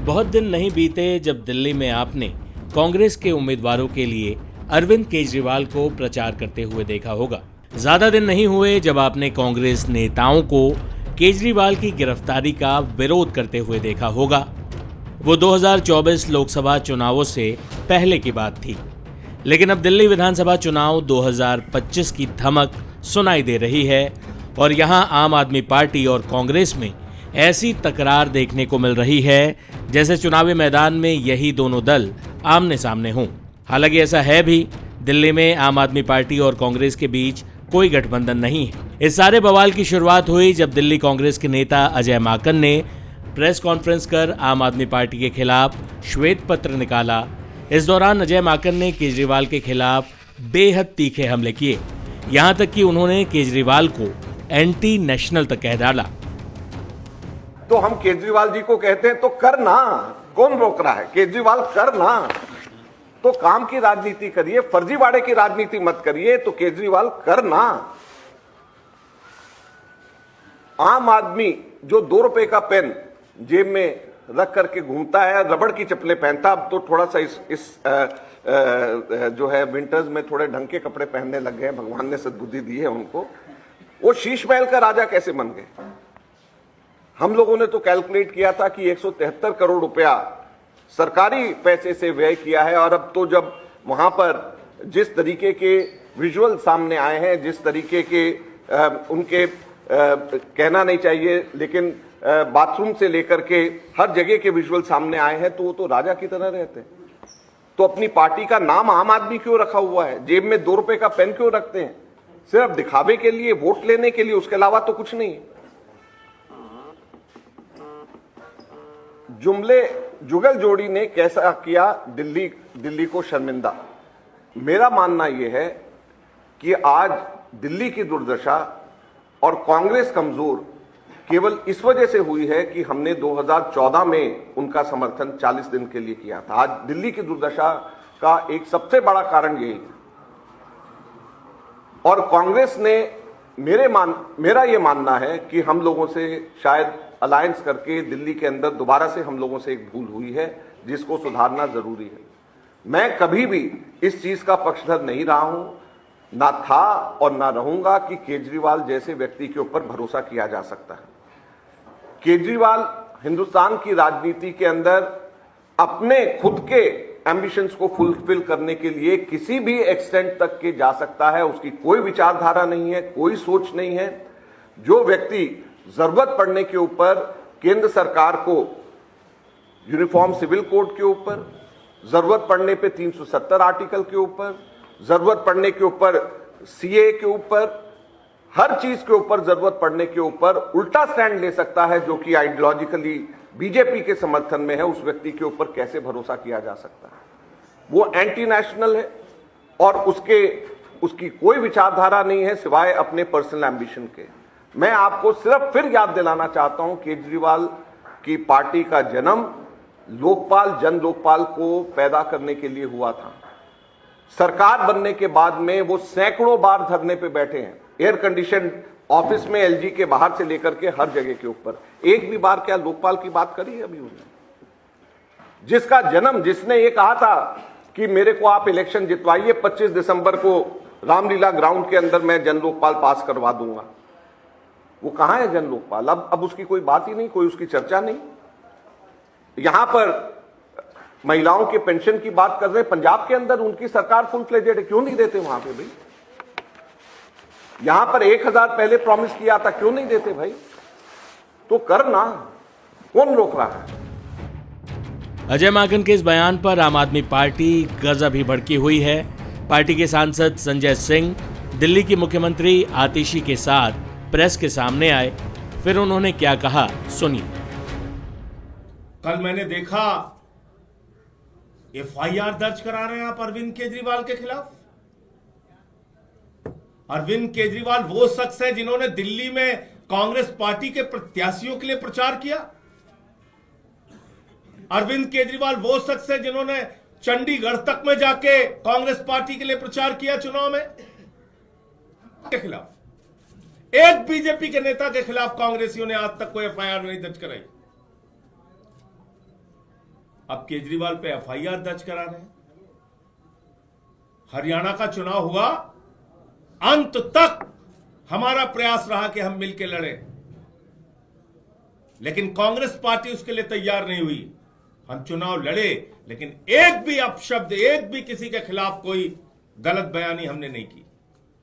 बहुत दिन नहीं बीते जब दिल्ली में आपने कांग्रेस के उम्मीदवारों के लिए अरविंद केजरीवाल को प्रचार करते हुए देखा होगा। ज्यादा दिन नहीं हुए जब आपने कांग्रेस नेताओं को केजरीवाल की गिरफ्तारी का विरोध करते हुए देखा होगा। वो 2024 लोकसभा चुनावों से पहले की बात थी, लेकिन अब दिल्ली विधानसभा चुनाव 2025 की धमक सुनाई दे रही है और यहां आम आदमी पार्टी और कांग्रेस में ऐसी तकरार देखने को मिल रही है जैसे चुनावी मैदान में यही दोनों दल आमने सामने हों। हालांकि ऐसा है भी, दिल्ली में आम आदमी पार्टी और कांग्रेस के बीच कोई गठबंधन नहीं है। इस सारे बवाल की शुरुआत हुई जब दिल्ली कांग्रेस के नेता अजय माकन ने प्रेस कॉन्फ्रेंस कर आम आदमी पार्टी के खिलाफ श्वेत पत्र निकाला। इस दौरान अजय माकन ने केजरीवाल के खिलाफ बेहद तीखे हमले किए, यहां तक कि उन्होंने केजरीवाल को एंटी नेशनल तक कह डाला। तो हम केजरीवाल जी को कहते हैं तो करना, कौन रोक रहा है? केजरीवाल करना, तो काम की राजनीति करिए, फर्जीवाड़े की राजनीति मत करिए। तो केजरीवाल करना। आम आदमी जो 2 रुपए का पेन जेब में रख करके घूमता है, रबड़ की चप्पलें पहनता, अब तो थोड़ा सा इस जो है विंटर्स में थोड़े ढंग के कपड़े पहनने लग गए, भगवान ने सद्बुद्धि दी है उनको। वो शीश महल का राजा कैसे बन गए? हम लोगों ने तो कैलकुलेट किया था कि 173 करोड़ रुपया सरकारी पैसे से व्यय किया है, और अब तो जब वहां पर जिस तरीके के विजुअल सामने आए हैं, जिस तरीके के उनके कहना नहीं चाहिए, लेकिन बाथरूम से लेकर के हर जगह के विजुअल सामने आए हैं, तो वो तो राजा की तरह रहते हैं। तो अपनी पार्टी का नाम आम आदमी क्यों रखा हुआ है? जेब में 2 रुपए का पेन क्यों रखते हैं? सिर्फ दिखावे के लिए, वोट लेने के लिए, उसके अलावा तो कुछ नहीं। जुगल जोड़ी ने कैसा किया दिल्ली को शर्मिंदा। मेरा मानना यह है कि आज दिल्ली की दुर्दशा और कांग्रेस कमजोर केवल इस वजह से हुई है कि हमने 2014 में उनका समर्थन 40 दिन के लिए किया था। आज दिल्ली की दुर्दशा का एक सबसे बड़ा कारण यही है। और कांग्रेस ने मेरा यह मानना है कि हम लोगों से शायद अलायंस करके दिल्ली के अंदर दोबारा से हम लोगों से एक भूल हुई है, जिसको सुधारना जरूरी है। मैं कभी भी इस चीज का पक्षधर नहीं रहा हूं, ना था और ना रहूंगा कि केजरीवाल जैसे व्यक्ति के ऊपर भरोसा किया जा सकता है। केजरीवाल हिंदुस्तान की राजनीति के अंदर अपने खुद के एम्बिशंस को फुलफिल करने के लिए किसी भी एक्सटेंट तक के जा सकता है। उसकी कोई विचारधारा नहीं है, कोई सोच नहीं है। जो व्यक्ति जरूरत पड़ने के ऊपर केंद्र सरकार को यूनिफॉर्म सिविल कोड के ऊपर, जरूरत पड़ने पे 370 आर्टिकल के ऊपर, जरूरत पड़ने के ऊपर सीए के ऊपर, हर चीज के ऊपर जरूरत पड़ने के ऊपर उल्टा स्टैंड ले सकता है, जो कि आइडियोलॉजिकली बीजेपी के समर्थन में है, उस व्यक्ति के ऊपर कैसे भरोसा किया जा सकता है? वो एंटी नेशनल है और उसकी कोई विचारधारा नहीं है सिवाय अपने पर्सनल एम्बिशन के। मैं आपको सिर्फ फिर याद दिलाना चाहता हूं, केजरीवाल की पार्टी का जन्म लोकपाल, जन लोकपाल को पैदा करने के लिए हुआ था। सरकार बनने के बाद में वो सैकड़ों बार धरने पे बैठे हैं, एयर कंडीशन ऑफिस में, एलजी के बाहर से लेकर के हर जगह के ऊपर। एक भी बार क्या लोकपाल की बात करी है अभी उन्होंने? जिसका जन्म, जिसने ये कहा था कि मेरे को आप इलेक्शन जितवाइए, 25 दिसंबर को रामलीला ग्राउंड के अंदर मैं जन लोकपाल पास करवा दूंगा, वो कहां है जन लोकपाल? अब उसकी कोई बात ही नहीं, कोई उसकी चर्चा नहीं। यहां पर महिलाओं के पेंशन की बात कर रहे हैं, पंजाब के अंदर उनकी सरकार फुल फ्लेजेड है, क्यों नहीं देते वहां पे भाई? यहां पर 1000 पहले प्रॉमिस किया था, क्यों नहीं देते भाई? तो करना, कौन रोक रहा है? अजय माकन के इस बयान पर आम आदमी पार्टी गजब ही भड़की हुई है। पार्टी के सांसद संजय सिंह दिल्ली की मुख्यमंत्री आतिशी के साथ प्रेस के सामने आए, फिर उन्होंने क्या कहा सुनिए। कल मैंने देखा एफआईआर दर्ज करा रहे हैं आप अरविंद केजरीवाल के खिलाफ। अरविंद केजरीवाल वो शख्स है जिन्होंने दिल्ली में कांग्रेस पार्टी के प्रत्याशियों के लिए प्रचार किया। अरविंद केजरीवाल वो शख्स है जिन्होंने चंडीगढ़ तक में जाके कांग्रेस पार्टी के लिए प्रचार किया चुनाव में। के खिलाफ एक बीजेपी के नेता के खिलाफ कांग्रेसियों ने आज तक कोई एफआईआर नहीं दर्ज कराई। अब केजरीवाल पे एफआईआर दर्ज करा रहे हैं। हरियाणा का चुनाव हुआ, अंत तक हमारा प्रयास रहा कि हम मिलकर लड़ें, लेकिन कांग्रेस पार्टी उसके लिए तैयार नहीं हुई। हम चुनाव लड़े, लेकिन एक भी अपशब्द, एक भी किसी के खिलाफ कोई गलत बयानी हमने नहीं की।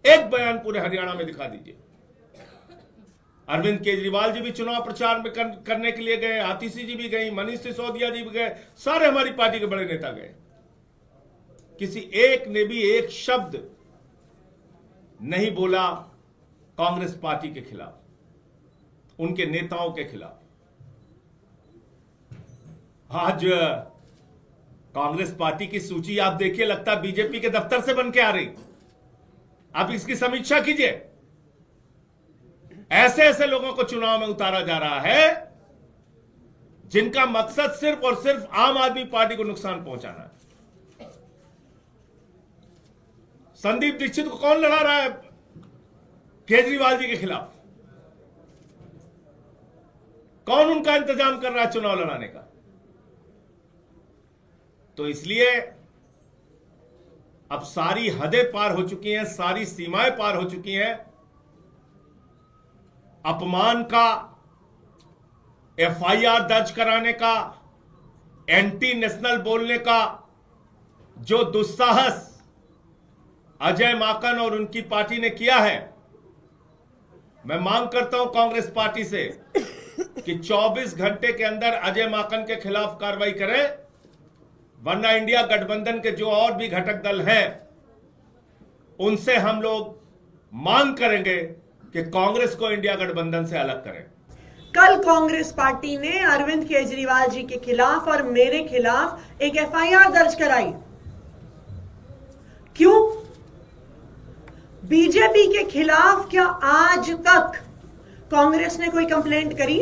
एक बयान पूरे हरियाणा में दिखा दीजिए। अरविंद केजरीवाल जी भी चुनाव प्रचार में करने के लिए गए, आतिशी जी भी गई, मनीष सिसोदिया जी भी गए, सारे हमारी पार्टी के बड़े नेता गए। किसी एक ने भी एक शब्द नहीं बोला कांग्रेस पार्टी के खिलाफ, उनके नेताओं के खिलाफ। आज कांग्रेस पार्टी की सूची आप देखिए, लगता है बीजेपी के दफ्तर से बन के आ रही। आप इसकी समीक्षा कीजिए। ऐसे ऐसे लोगों को चुनाव में उतारा जा रहा है जिनका मकसद सिर्फ और सिर्फ आम आदमी पार्टी को नुकसान पहुंचाना है। संदीप दीक्षित को कौन लड़ा रहा है केजरीवाल जी के खिलाफ? कौन उनका इंतजाम कर रहा है चुनाव लड़ाने का? तो इसलिए अब सारी हदें पार हो चुकी हैं, सारी सीमाएं पार हो चुकी हैं। अपमान का, एफआईआर दर्ज कराने का, एंटी नेशनल बोलने का जो दुस्साहस अजय माकन और उनकी पार्टी ने किया है, मैं मांग करता हूं कांग्रेस पार्टी से कि 24 घंटे के अंदर अजय माकन के खिलाफ कार्रवाई करें, वरना इंडिया गठबंधन के जो और भी घटक दल हैं उनसे हम लोग मांग करेंगे कि कांग्रेस को इंडिया गठबंधन से अलग करें। कल कांग्रेस पार्टी ने अरविंद केजरीवाल जी के खिलाफ और मेरे खिलाफ एक एफआईआर दर्ज कराई। क्यों? बीजेपी के खिलाफ क्या आज तक कांग्रेस ने कोई कंप्लेंट करी,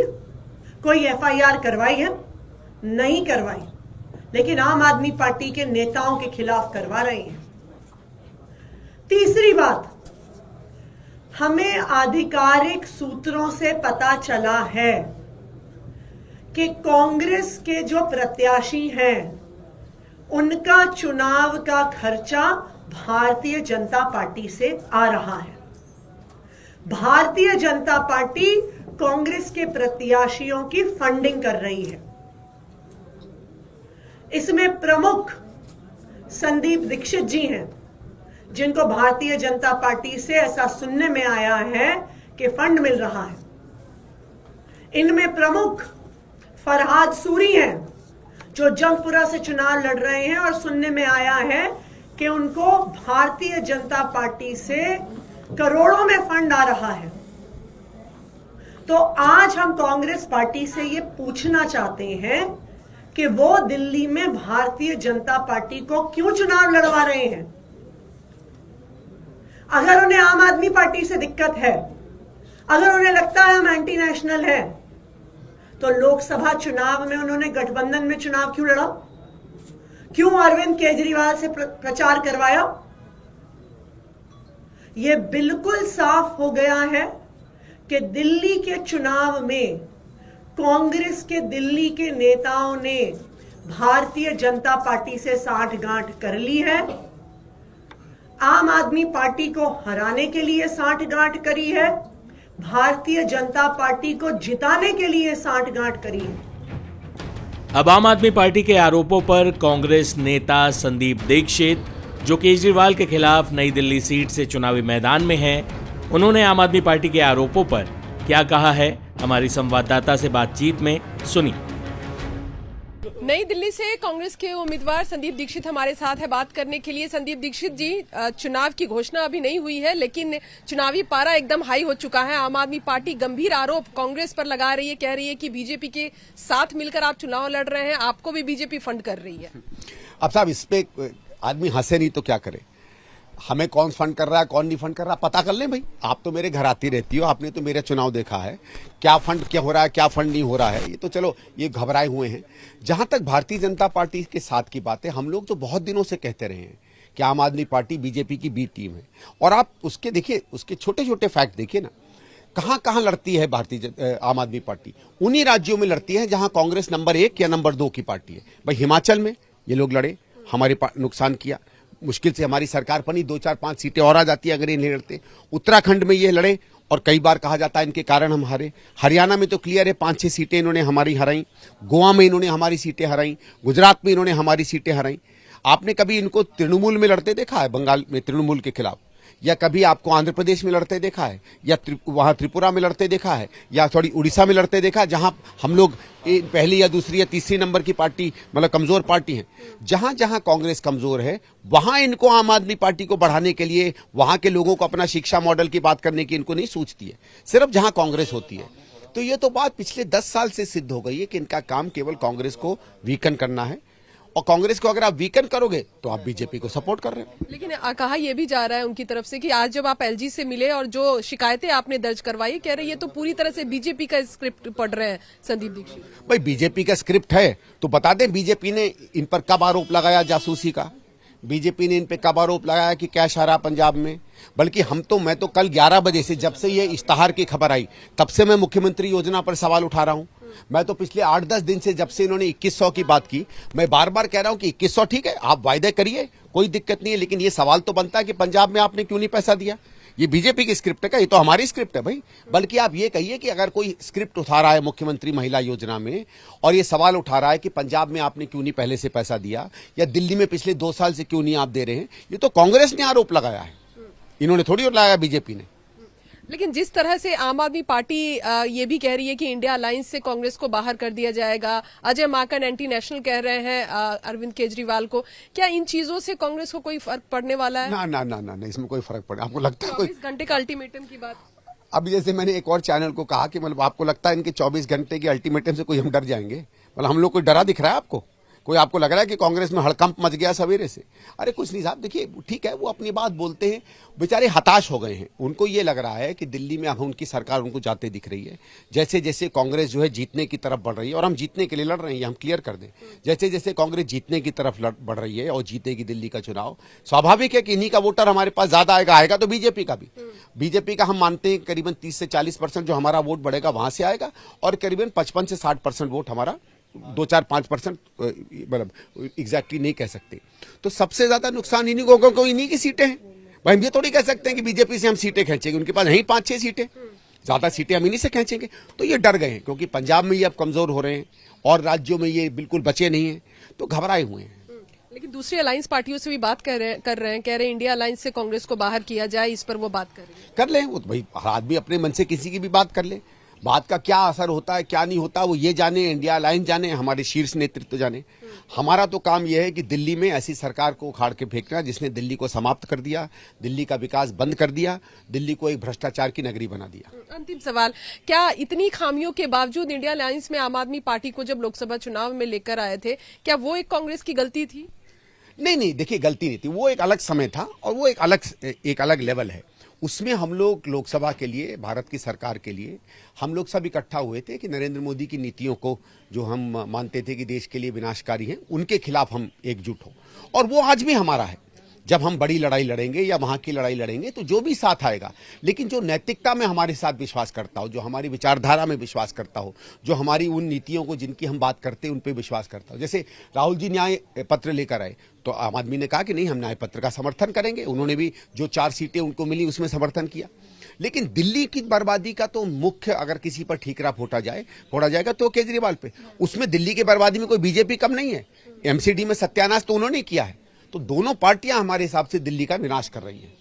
कोई एफआईआर करवाई है? नहीं करवाई, लेकिन आम आदमी पार्टी के नेताओं के खिलाफ करवा रहे हैं। तीसरी बात, हमें आधिकारिक सूत्रों से पता चला है कि कांग्रेस के जो प्रत्याशी हैं उनका चुनाव का खर्चा भारतीय जनता पार्टी से आ रहा है। भारतीय जनता पार्टी कांग्रेस के प्रत्याशियों की फंडिंग कर रही है। इसमें प्रमुख संदीप दीक्षित जी हैं, जिनको भारतीय जनता पार्टी से ऐसा सुनने में आया है कि फंड मिल रहा है। इनमें प्रमुख फरहाद सूरी हैं, जो जंगपुरा से चुनाव लड़ रहे हैं और सुनने में आया है कि उनको भारतीय जनता पार्टी से करोड़ों में फंड आ रहा है। तो आज हम कांग्रेस पार्टी से ये पूछना चाहते हैं कि वो दिल्ली में भारतीय जनता पार्टी को क्यों चुनाव लड़वा रहे हैं। अगर उन्हें आम आदमी पार्टी से दिक्कत है, अगर उन्हें लगता है हम एंटी नेशनल है, तो लोकसभा चुनाव में उन्होंने गठबंधन में चुनाव क्यों लड़ा? क्यों अरविंद केजरीवाल से प्रचार करवाया? यह बिल्कुल साफ हो गया है कि दिल्ली के चुनाव में कांग्रेस के दिल्ली के नेताओं ने भारतीय जनता पार्टी से साठगांठ कर ली है। आम आदमी पार्टी को हराने के लिए साठगांठ करी है, भारतीय जनता पार्टी को जिताने के लिए साठगांठ करी है। अब आम आदमी पार्टी के आरोपों पर कांग्रेस नेता संदीप दीक्षित, जो केजरीवाल के खिलाफ नई दिल्ली सीट से चुनावी मैदान में हैं, उन्होंने आम आदमी पार्टी के आरोपों पर क्या कहा है, हमारी संवाददाता से बातचीत में सुनी। नई दिल्ली से कांग्रेस के उम्मीदवार संदीप दीक्षित हमारे साथ है बात करने के लिए। संदीप दीक्षित जी, चुनाव की घोषणा अभी नहीं हुई है, लेकिन चुनावी पारा एकदम हाई हो चुका है। आम आदमी पार्टी गंभीर आरोप कांग्रेस पर लगा रही है, कह रही है कि बीजेपी के साथ मिलकर आप चुनाव लड़ रहे हैं, आपको भी बीजेपी फंड कर रही है। अब साहब, इस पे आदमी हंसे नहीं तो क्या करे। हमें कौन फंड कर रहा है, कौन नहीं फंड कर रहा, पता कर लें भाई। आप तो मेरे घर आती रहती हो, आपने तो मेरा चुनाव देखा है, क्या फंड क्या हो रहा है, क्या फंड नहीं हो रहा है। ये तो चलो, ये घबराए हुए हैं। जहां तक भारतीय जनता पार्टी के साथ की बात है, हम लोग तो बहुत दिनों से कहते रहे हैं कि आम आदमी पार्टी बीजेपी की बी टीम है। और आप उसके देखिए, उसके छोटे छोटे फैक्ट देखिए ना। कहां कहां लड़ती है आम आदमी पार्टी? उन्हीं राज्यों में लड़ती है जहां कांग्रेस नंबर 1 या नंबर 2 की पार्टी है। भाई हिमाचल में ये लोग लड़े, हमारे नुकसान किया, मुश्किल से हमारी सरकार बनी, 2 4 5 सीटें और आ जाती है अगर ये नहीं लड़ते। उत्तराखंड में ये लड़े और कई बार कहा जाता है इनके कारण हम हारे। हरियाणा में तो क्लियर है 5 6 सीटें इन्होंने हमारी हराई, गोवा में इन्होंने हमारी सीटें हराई, गुजरात में इन्होंने हमारी सीटें हराई। आपने कभी इनको तृणमूल में लड़ते देखा है, बंगाल में तृणमूल के खिलाफ? या कभी आपको आंध्र प्रदेश में लड़ते देखा है, या वहां त्रिपुरा में लड़ते देखा है, या थोड़ी उड़ीसा में लड़ते देखा, जहां हम लोग पहली या दूसरी या तीसरी नंबर की पार्टी, मतलब कमजोर पार्टी है। जहां जहां कांग्रेस कमजोर है वहां इनको आम आदमी पार्टी को बढ़ाने के लिए, वहां के लोगों को अपना शिक्षा मॉडल की बात करने की इनको नहीं सूझती है, सिर्फ जहां कांग्रेस होती है। तो ये तो बात पिछले 10 साल से सिद्ध हो गई है कि इनका काम केवल कांग्रेस को वीकन करना है, और कांग्रेस को अगर आप वीकन करोगे तो आप बीजेपी को सपोर्ट कर रहे हैं। लेकिन कहा यह भी जा रहा है उनकी तरफ से कि आज जब आप एलजी से मिले और जो शिकायतें आपने दर्ज करवाई, कह रहे ये तो पूरी तरह से बीजेपी का स्क्रिप्ट पढ़ रहे हैं संदीप दीक्षित। भाई बीजेपी का स्क्रिप्ट है तो बता दें बीजेपी ने इन पर कब आरोप लगाया जासूसी का, बीजेपी ने इन पे कब आरोप लगाया कि कैश आ रहा पंजाब में। बल्कि मैं तो कल 11 बजे से, जब से ये इश्तहार की खबर आई तब से मैं मुख्यमंत्री योजना पर सवाल उठा रहा हूं। मैं तो पिछले 8-10 दिन से, जब से इन्होंने 2100 की बात की, मैं बार बार कह रहा हूं कि 2100 ठीक है, आप वायदे करिए, कोई दिक्कत नहीं है, लेकिन ये सवाल तो बनता है कि पंजाब में आपने क्यों नहीं पैसा दिया। ये बीजेपी की स्क्रिप्ट है, ये तो हमारी स्क्रिप्ट है भाई। बल्कि आप ये कहिए कि अगर कोई स्क्रिप्ट उठा रहा है मुख्यमंत्री महिला योजना में और ये सवाल उठा रहा है कि पंजाब में आपने क्यों नहीं पहले से पैसा दिया, या दिल्ली में पिछले 2 साल से क्यों नहीं आप दे रहे हैं, ये तो कांग्रेस ने आरोप लगाया है, इन्होंने थोड़ी लगाया बीजेपी ने। लेकिन जिस तरह से आम आदमी पार्टी ये भी कह रही है कि इंडिया अलायंस से कांग्रेस को बाहर कर दिया जाएगा, अजय माकन एंटी नेशनल कह रहे हैं अरविंद केजरीवाल को, क्या इन चीजों से कांग्रेस को कोई फर्क पड़ने वाला है? ना ना ना ना, इसमें कोई फर्क पड़े? आपको लगता है 24 घंटे का अल्टीमेटम की बात? अब जैसे मैंने एक और चैनल को कहा कि मतलब आपको लगता है इनके 24 घंटे के अल्टीमेटम से कोई हम डर जाएंगे? मतलब हम लोग कोई डरा दिख रहा है आपको? कोई आपको लग रहा है कि कांग्रेस में हड़कंप मच गया सवेरे से? अरे कुछ नहीं साहब, देखिए ठीक है वो अपनी बात बोलते हैं, बेचारे हताश हो गए हैं। उनको ये लग रहा है कि दिल्ली में अब उनकी सरकार उनको जाते दिख रही है। जैसे जैसे कांग्रेस जो है जीतने की तरफ बढ़ रही है, और हम जीतने के लिए लड़ रहे हैं, हम क्लियर कर दें, जैसे जैसे कांग्रेस जीतने की तरफ बढ़ रही है और जीतेगी दिल्ली का चुनाव, स्वाभाविक है कि इन्हीं का वोटर हमारे पास ज्यादा आएगा तो बीजेपी का भी। बीजेपी का हम मानते हैं करीबन 30 से 40% जो हमारा वोट बढ़ेगा वहां से आएगा, और करीबन 55 से 60% वोट हमारा, 2-4-5% मतलब एग्जैक्टली नहीं कह सकते। तो सबसे ज्यादा नुकसान इन्हीं लोगों को, इन्हीं की सीटें हैं भाई। हम ये थोड़ी कह सकते हैं कि बीजेपी से हम सीटें खींचेंगे, उनके पास यही 5-6 सीटें, ज्यादा सीटें हम इन्हीं से खींचेंगे। तो ये डर गए हैं क्योंकि पंजाब में ये अब कमजोर हो रहे हैं और राज्यों में ये बिल्कुल बचे नहीं हैं, तो घबराए हुए हैं। लेकिन दूसरी अलायंस पार्टियों से भी बात कर रहे हैं, कह रहे हैं इंडिया अलायंस से कांग्रेस को बाहर किया जाए, इस पर वो बात कर लें। वो तो भाई हर आदमी अपने मन से किसी की भी बात कर ले, बात का क्या असर होता है क्या नहीं होता वो ये जाने, इंडिया अलायंस जाने, हमारे शीर्ष नेतृत्व जाने। हमारा तो काम यह है कि दिल्ली में ऐसी सरकार को उखाड़ के फेंकना जिसने दिल्ली को समाप्त कर दिया, दिल्ली का विकास बंद कर दिया, दिल्ली को एक भ्रष्टाचार की नगरी बना दिया। अंतिम सवाल, क्या इतनी खामियों के बावजूद इंडिया अलायंस में आम आदमी पार्टी को जब लोकसभा चुनाव में लेकर आए थे, क्या वो एक कांग्रेस की गलती थी? नहीं, देखिए गलती नहीं थी, वो एक अलग समय था और वो एक अलग लेवल है। उसमें हम लोग लोकसभा के लिए, भारत की सरकार के लिए हम लोग सब इकट्ठा हुए थे कि नरेंद्र मोदी की नीतियों को जो हम मानते थे कि देश के लिए विनाशकारी हैं, उनके खिलाफ हम एकजुट हो। और वो आज भी हमारा है। जब हम बड़ी लड़ाई लड़ेंगे या वहां की लड़ाई लड़ेंगे तो जो भी साथ आएगा, लेकिन जो नैतिकता में हमारे साथ विश्वास करता हो, जो हमारी विचारधारा में विश्वास करता हो, जो हमारी उन नीतियों को जिनकी हम बात करते हैं उन पर विश्वास करता हो। जैसे राहुल जी न्याय पत्र लेकर आए तो आम आदमी ने कहा कि नहीं हम न्याय पत्र का समर्थन करेंगे, उन्होंने भी जो 4 सीटें उनको मिली उसमें समर्थन किया। लेकिन दिल्ली की बर्बादी का तो मुख्य, अगर किसी पर ठीकरा फोड़ा जाएगा तो केजरीवाल पे। उसमें दिल्ली की बर्बादी में कोई बीजेपी कम नहीं है। एमसीडी में सत्यानाश तो उन्होंने किया है। तो दोनों पार्टियां हमारे हिसाब से दिल्ली का विनाश कर रही हैं।